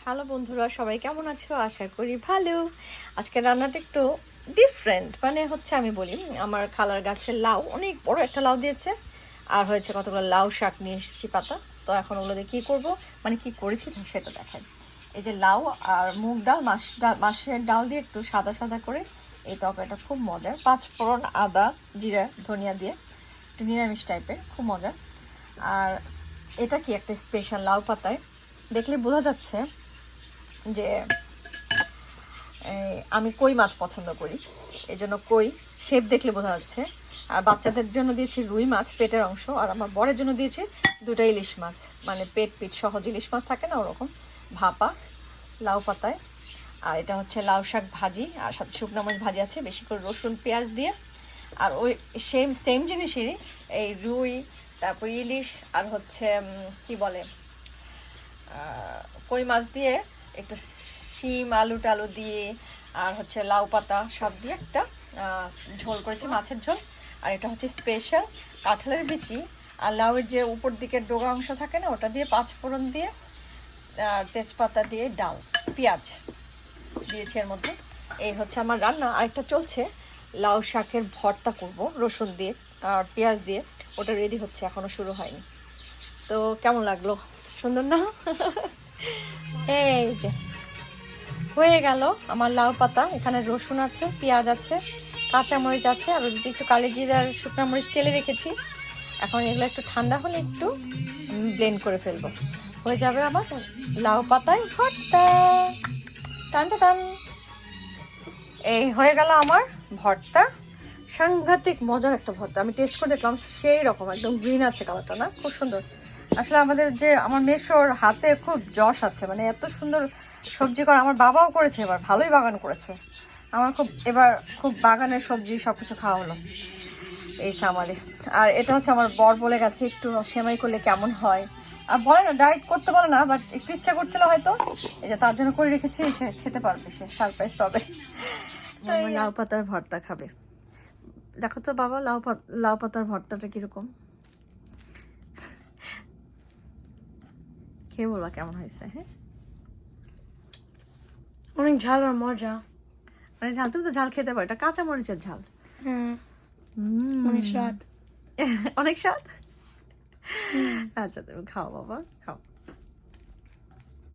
Hello বন্ধুরা, সবাই কেমন আছো? আশা করি ভালো। আজকে রান্নাটা একটু ডিফারেন্ট, মানে হচ্ছে আমি বলি, আমার খালার গাছের লাউ, অনেক বড় একটা লাউ দিয়েছে, আর হয়েছে কতগুলো লাউ শাক নিয়ে এসেছি পাতা। তো এখন ওগুলো দিয়ে কী করবো, মানে কি করেছি সেটা দেখাই। এই যে লাউ আর মুগ ডাল, মাছের ডাল দিয়ে একটু সাদা সাদা করে এই তরকারিটা খুব মজার। 5 ফোড়ন, আদা, জিরা, ধনিয়া দিয়ে একটু নিরামিষ টাইপের, খুব মজার। আর এটা কি একটা স্পেশাল লাউ পাতায় দেখলে বোঝা যাচ্ছে যে আমি কই মাছ পছন্দ করি, এই জন্য কই শেপ দেখলে বোঝা যাচ্ছে। আর বাচ্চাদের জন্য দিয়েছি রুই মাছ, পেটের অংশ। আর আমার বরের জন্য দিয়েছি 2টা ইলিশ মাছ, মানে পেট পিঠ সহজ ইলিশ মাছ থাকে না, ওরকম ভাপা লাউ পাতায়। আর এটা হচ্ছে লাউ শাক ভাজি, আর সাথে শুকনো মাছ ভাজি আছে, বেশি করে রসুন পেঁয়াজ দিয়ে। আর ওই সেম জিনিসই এই রুই, তারপর ইলিশ, আর হচ্ছে কি বলে কই মাছ দিয়ে একটু শিম আলু টালু দিয়ে, আর হচ্ছে লাউ পাতা সব দিয়ে একটা ঝোল করেছি, মাছের ঝোল। আর এটা হচ্ছে স্পেশাল কাঁঠালের বিচি আর লাউয়ের যে উপর দিকের ডোগা অংশ থাকে না, ওটা দিয়ে 5 ফোড়ন দিয়ে, তেজপাতা দিয়ে, ডাল, পেঁয়াজ দিয়েছি এর মধ্যে। এই হচ্ছে আমার রান্না। আরেকটা চলছে, লাউ শাকের ভর্তা করব রসুন দিয়ে আর পেঁয়াজ দিয়ে, ওটা রেডি হচ্ছে, এখনো শুরু হয়নি। তো কেমন লাগলো? সুন্দর না? এই যে হয়ে গেল আমার লাউ পাতা। এখানে রসুন আছে, পেঁয়াজ আছে, কাঁচামরিচ আছে, আর যদি একটু কালি জিরা আর শুকনো মরিচ টেলে রেখেছি। এখন এগুলো একটু ঠান্ডা হলে একটু ব্লেন্ড করে ফেলবো, হয়ে যাবে আমার লাউ পাতায় ভর্তা। টান টান, এই হয়ে গেল আমার ভর্তা। সাংঘাতিক মজার একটা ভর্তা, আমি টেস্ট করে দেখলাম, সেই রকম একদম গ্রিন আছে কালারটা, না খুব সুন্দর। আসলে আমাদের যে আমার মেশোর হাতে খুব যশ আছে, মানে এত সুন্দর সবজি করা। আমার বাবাও করেছে, এবার ভালোই বাগান করেছে। আমার এবার খুব বাগানের সবজি সব কিছু খাওয়া হলো এই সামারে। আর এটা হচ্ছে আমার বর বলে গেছে একটু সেমাই করলে কেমন হয়। আর বলে না, ডায়েট করতে বলে না, বাট একটু ইচ্ছা করছিল হয়তো, এই যে তার জন্য করে রেখেছি, সে খেতে পারবে, সে সারপ্রাইজ পাবে। লাউ পাতার ভর্তা খাবে। দেখো তো বাবা, লাউ পাতার ভর্তাটা কিরকম, খেয়ে বলবা কেমন হয়েছে। হ্যাঁ, অনেক ঝাল আর মজা। মানে ঝাল, তুমি তো ঝাল খেতে পারো, এটা কাঁচা মরিচের ঝাল। হ্যাঁ, অনেক স্বাদ। অনেক স্বাদ। আচ্ছা তুমি খাও বাবা, খাও।